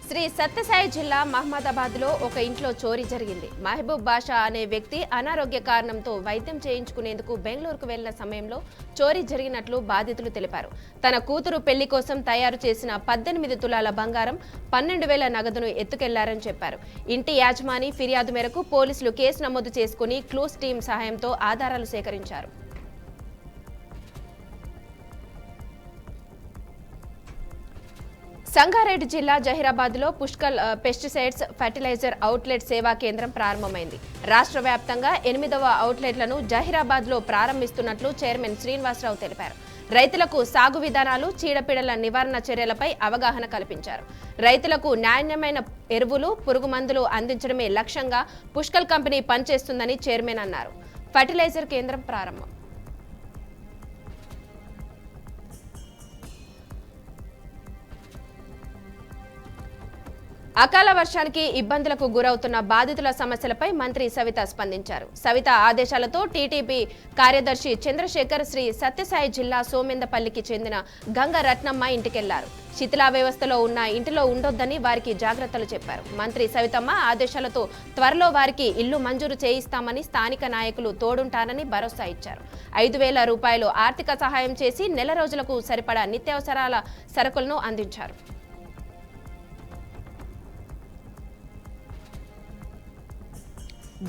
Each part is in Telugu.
శ్రీ సత్యసాయి జిల్లా మహమ్మదాబాద్లో ఒక ఇంట్లో చోరీ జరిగింది. మహబూబ్ బాషా అనే వ్యక్తి అనారోగ్య కారణంతో వైద్యం చేయించుకునేందుకు బెంగళూరుకు వెళ్లిన సమయంలో చోరీ జరిగినట్లు బాధితులు తెలిపారు. తన కూతురు పెళ్లి కోసం తయారు చేసిన 18 తులాల బంగారం, 12,000 నగదును ఎత్తుకెళ్లారని చెప్పారు. ఇంటి యాజమాని ఫిర్యాదు మేరకు పోలీసులు కేసు నమోదు చేసుకుని క్లూస్ టీం సహాయంతో ఆధారాలు సేకరించారు. సంగారెడ్డి జిల్లా జహీరాబాద్లో పుష్కల్ పెస్టిసైడ్స్ ఫర్టిలైజర్ అవుట్లెట్ సేవా కేంద్రం ప్రారంభమైంది. రాష్ట్ర వ్యాప్తంగా 8వ అవుట్లెట్లను జహీరాబాద్లో ప్రారంభిస్తున్నట్లు చైర్మన్ శ్రీనివాసరావు తెలిపారు. రైతులకు సాగు విధానాలు, చీడపీడల నివారణ చర్యలపై అవగాహన కల్పించారు. రైతులకు నాణ్యమైన ఎరువులు, పురుగు మందులు అందించడమే లక్ష్యంగా పుష్కల్ కంపెనీ పనిచేస్తుందని చైర్మన్ అన్నారు. ఫర్టిలైజర్ కేంద్రం ప్రారంభం అకాల వర్షానికి ఇబ్బందులకు గురవుతున్న బాధితుల సమస్యలపై మంత్రి సవిత స్పందించారు. సవిత ఆదేశాలతో టీటీపీ కార్యదర్శి చంద్రశేఖర్ శ్రీ సత్యసాయి జిల్లా సోమెందపల్లికి చెందిన గంగ రత్నమ్మ ఇంటికెళ్లారు. శిథిలావ్యవస్థలో ఉన్న ఇంటిలో ఉండొద్దని వారికి జాగ్రత్తలు చెప్పారు. మంత్రి సవితమ్మ ఆదేశాలతో త్వరలో వారికి ఇల్లు మంజూరు చేయిస్తామని, స్థానిక నాయకులు తోడుంటారని భరోసా ఇచ్చారు. 5,000 రూపాయలు ఆర్థిక సహాయం చేసి నెల రోజులకు సరిపడా నిత్యావసరాల సరుకులను అందించారు.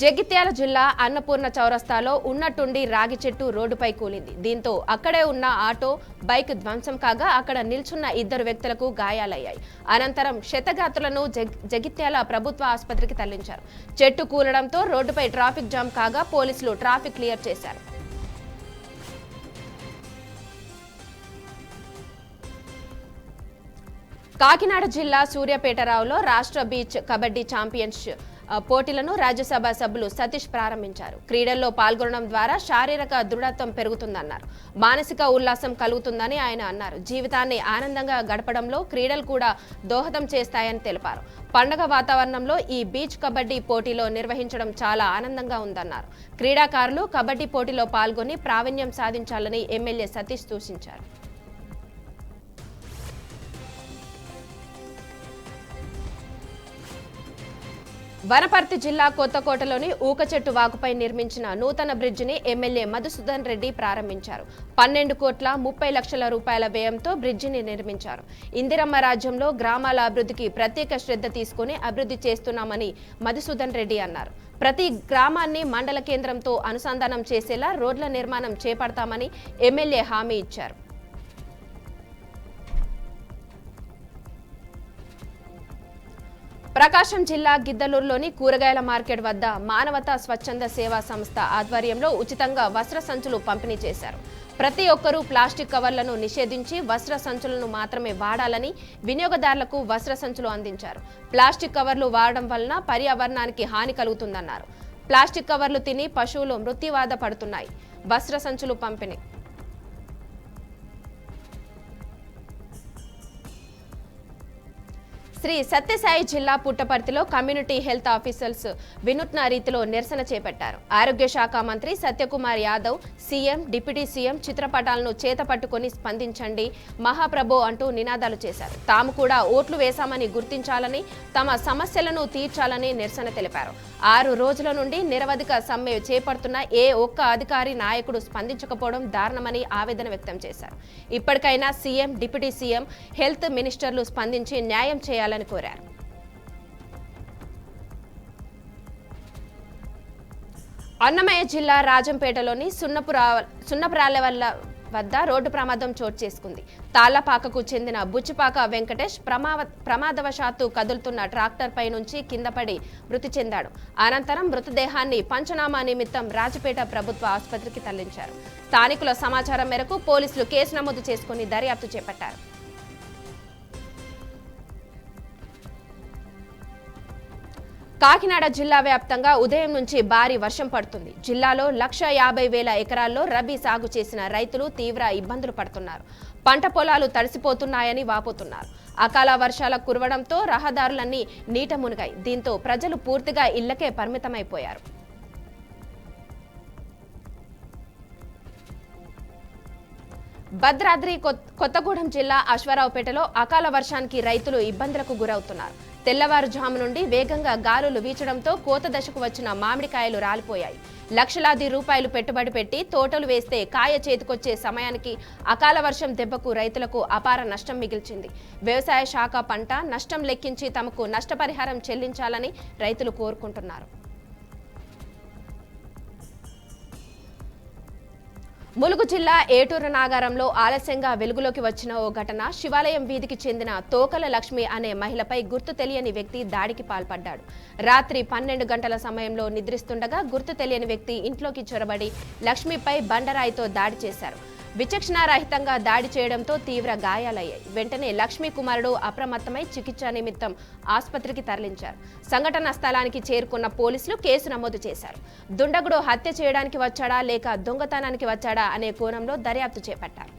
జగిత్యాల జిల్లా అన్నపూర్ణ చౌరస్తాలో ఉన్నట్టుండి రాగి చెట్టు రోడ్డుపై కూలింది. దీంతో అక్కడే ఉన్న ఆటో, బైక్ ధ్వంసం కాగా అక్కడ నిల్చున్న 2 వ్యక్తులకు గాయాలయ్యాయి. అనంతరం క్షతగాత్రులను జగిత్యాల ప్రభుత్వ ఆసుపత్రికి తరలించారు. చెట్టు కూలడంతో రోడ్డుపై ట్రాఫిక్ జామ్ కాగా పోలీసులు ట్రాఫిక్ క్లియర్ చేశారు. కాకినాడ జిల్లా సూర్యాపేటరావులో రాష్ట్ర బీచ్ కబడ్డీ ఛాంపియన్షిప్ పోటీలను రాజ్యసభ సభ్యులు సతీష్ ప్రారంభించారు. క్రీడల్లో పాల్గొనడం ద్వారా శారీరక దృఢత్వం పెరుగుతుందన్నారు. మానసిక ఉల్లాసం కలుగుతుందని ఆయన అన్నారు. జీవితాన్ని ఆనందంగా గడపడంలో క్రీడలు కూడా దోహదం చేస్తాయని తెలిపారు. పండగ వాతావరణంలో ఈ బీచ్ కబడ్డీ పోటీలో నిర్వహించడం చాలా ఆనందంగా ఉందన్నారు. క్రీడాకారులు కబడ్డీ పోటీలో పాల్గొని ప్రావీణ్యం సాధించాలని ఎమ్మెల్యే సతీష్ సూచించారు. వనపర్తి జిల్లా కొత్తకోటలోని ఊకచెట్టు వాగుపై నిర్మించిన నూతన బ్రిడ్జిని ఎమ్మెల్యే మధుసూదన్ రెడ్డి ప్రారంభించారు. 12,30,00,000 రూపాయల వ్యయంతో బ్రిడ్జిని నిర్మించారు. ఇందిరమ్మ రాజ్యంలో గ్రామాల అభివృద్ధికి ప్రత్యేక శ్రద్ధ తీసుకుని అభివృద్ధి చేస్తున్నామని మధుసూదన్ రెడ్డి అన్నారు. ప్రతి గ్రామాన్ని మండల కేంద్రంతో అనుసంధానం చేసేలా రోడ్ల నిర్మాణం చేపడతామని ఎమ్మెల్యే హామీ ఇచ్చారు. ప్రకాశం జిల్లా గిద్దలూరులోని కూరగాయల మార్కెట్ వద్ద మానవతా స్వచ్ఛంద సేవా సంస్థ ఆధ్వర్యంలో ఉచితంగా వస్త్ర సంచులు పంపిణీ చేశారు. ప్రతి ఒక్కరూ ప్లాస్టిక్ కవర్లను నిషేధించి వస్త్ర సంచులను మాత్రమే వాడాలని వినియోగదారులకు వస్త్ర సంచులు అందించారు. ప్లాస్టిక్ కవర్లు వాడడం వలన పర్యావరణానికి హాని కలుగుతుందన్నారు. ప్లాస్టిక్ కవర్లు తిని పశువులు మృత్యువాత పడుతున్నాయి. వస్త్ర సంచులు పంపిణీ శ్రీ సత్యసాయి జిల్లా పుట్టపర్తిలో కమ్యూనిటీ హెల్త్ ఆఫీసర్స్ వినూత్న రీతిలో నిరసన చేపట్టారు. ఆరోగ్య శాఖ మంత్రి Satyakumar Yadav, CM, deputy CM చిత్రపటాలను చేతపట్టుకుని స్పందించండి మహాప్రభో అంటూ నినాదాలు చేశారు. తాము కూడా ఓట్లు వేశామని గుర్తించాలని, తమ సమస్యలను తీర్చాలని నిరసన తెలిపారు. 6 రోజుల నుండి నిరవధిక సమ్మె చేపడుతున్న ఏ ఒక్క అధికారి, నాయకుడు స్పందించకపోవడం దారుణమని ఆవేదన వ్యక్తం చేశారు. ఇప్పటికైనా సీఎం, డిప్యూటీ సీఎం, హెల్త్ మినిస్టర్లు స్పందించి న్యాయం చేయాలని కోరారు. అన్నమయ్య జిల్లా రాజంపేటలోని సున్నపురాళ్ల వద్ద రోడ్డు ప్రమాదం చోటు చేసుకుంది. తాళ్లపాకకు చెందిన బుచ్చిపాక వెంకటేష్ ప్రమాదవశాత్తు కదులుతున్న ట్రాక్టర్ పై నుంచి కింద పడి మృతి చెందాడు. అనంతరం మృతదేహాన్ని పంచనామా నిమిత్తం రాజపేట ప్రభుత్వ ఆసుపత్రికి తరలించారు. స్థానికుల సమాచారం మేరకు పోలీసులు కేసు నమోదు చేసుకుని దర్యాప్తు చేపట్టారు. కాకినాడ జిల్లా వ్యాప్తంగా ఉదయం నుంచి భారీ వర్షం పడుతుంది. జిల్లాలో 1,50,000 ఎకరాల్లో రబీ సాగు చేసిన రైతులు తీవ్ర ఇబ్బందులు పడుతున్నారు. పంట పొలాలు తడిసిపోతున్నాయని వాపోతున్నారు. అకాల వర్షాల కురవడంతో రహదారులన్నీ నీట మునిగాయి. దీంతో ప్రజలు పూర్తిగా ఇళ్లకే పరిమితమైపోయారు. భద్రాద్రి కొత్తగూడెం జిల్లా అశ్వారావుపేటలో అకాల వర్షానికి రైతులు ఇబ్బందులకు గురవుతున్నారు. తెల్లవారుజాము నుండి వేగంగా గాలులు వీచడంతో కోత దశకు వచ్చిన మామిడికాయలు రాలిపోయాయి. లక్షలాది రూపాయలు పెట్టుబడి పెట్టి తోటలు వేస్తే కాయ చేతికొచ్చే సమయానికి అకాల వర్షం దెబ్బకు రైతులకు అపార నష్టం మిగిల్చింది. వ్యవసాయ శాఖ పంట నష్టం లెక్కించి తమకు నష్టపరిహారం చెల్లించాలని రైతులు కోరుకుంటున్నారు. ములుగు జిల్లా ఏటూరు నాగారంలో ఆలస్యంగా వెలుగులోకి వచ్చిన ఓ ఘటన. శివాలయం వీధికి చెందిన తోకల లక్ష్మి అనే మహిళపై గుర్తు తెలియని వ్యక్తి దాడికి పాల్పడ్డాడు. రాత్రి 12 గంటల సమయంలో నిద్రిస్తుండగా గుర్తు తెలియని వ్యక్తి ఇంట్లోకి చొరబడి లక్ష్మిపై బండరాయితో దాడి చేశారు. విచక్షణారహితంగా దాడి చేయడంతో తీవ్ర గాయాలయ్యాయి. వెంటనే లక్ష్మీ కుమారుడు అప్రమత్తమై చికిత్స నిమిత్తం ఆసుపత్రికి తరలించారు. సంఘటన స్థలానికి చేరుకున్న పోలీసులు కేసు నమోదు చేశారు. దుండగుడు హత్య చేయడానికి వచ్చాడా లేక దొంగతనానికి వచ్చాడా అనే కోణంలో దర్యాప్తు చేపట్టారు.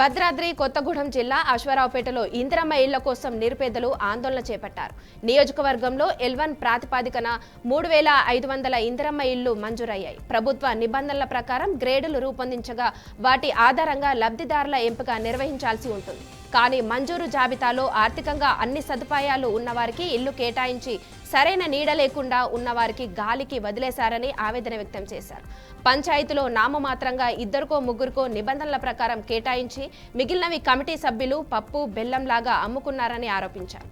భద్రాద్రి కొత్తగూడెం జిల్లా అశ్వారావుపేటలో ఇందిరమ్మ ఇళ్ల కోసం నిరుపేదలు ఆందోళన చేపట్టారు. నియోజకవర్గంలో L1 ప్రాతిపదికన 3500 ఇందిరమ్మ ఇళ్లు మంజూరయ్యాయి. ప్రభుత్వ నిబంధనల ప్రకారం గ్రేడులు రూపొందించగా వాటి ఆధారంగా లబ్ధిదారుల ఎంపిక నిర్వహించాల్సి ఉంటుంది. కానీ మంజూరు జాబితాలో ఆర్థికంగా అన్ని సదుపాయాలు ఉన్నవారికి ఇల్లు కేటాయించి సరైన నీడ లేకుండా ఉన్నవారికి గాలికి వదిలేశారని ఆవేదన వ్యక్తం చేశారు. పంచాయతీలో నామమాత్రంగా 2-3 నిబంధనల ప్రకారం కేటాయించి మిగిలినవి కమిటీ సభ్యులు పప్పు బెల్లంలాగా అమ్ముకున్నారని ఆరోపించారు.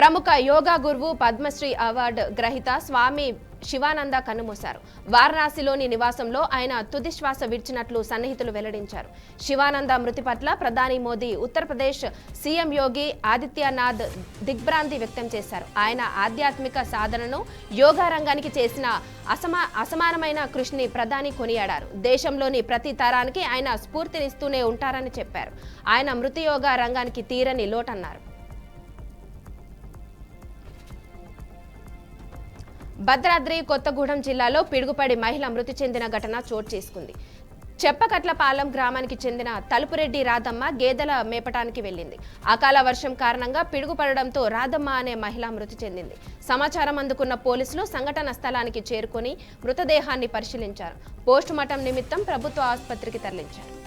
ప్రముఖ యోగా గురువు పద్మశ్రీ అవార్డు గ్రహీత స్వామి శివానంద కన్నుమూశారు. వారణాసిలోని నివాసంలో ఆయన తుది శ్వాస విడిచినట్లు సన్నిహితులు వెల్లడించారు. శివానంద మృతి పట్ల ప్రధాని మోదీ, ఉత్తరప్రదేశ్ సీఎం యోగి ఆదిత్యనాథ్ దిగ్భ్రాంతి వ్యక్తం చేశారు. ఆయన ఆధ్యాత్మిక సాధనను, యోగా రంగానికి చేసిన అసమానమైన కృషిని ప్రధాని కొనియాడారు. దేశంలోని ప్రతి తరానికి ఆయన స్ఫూర్తినిస్తూనే ఉంటారని చెప్పారు. ఆయన మృతి యోగా రంగానికి తీరని లోటన్నారు. భద్రాద్రి కొత్తగూడెం జిల్లాలో పిడుగుపడి మహిళ మృతి చెందిన ఘటన చోటు చేసుకుంది. చెప్పకట్లపాలెం గ్రామానికి చెందిన తలుపురెడ్డి రాధమ్మ గేదెల మేపటానికి వెళ్లింది. అకాల వర్షం కారణంగా పిడుగుపడడంతో రాధమ్మ అనే మహిళ మృతి చెందింది. సమాచారం అందుకున్న పోలీసులు సంఘటన స్థలానికి చేరుకొని మృతదేహాన్ని పరిశీలించారు. పోస్టుమార్టం నిమిత్తం ప్రభుత్వ ఆసుపత్రికి తరలించారు.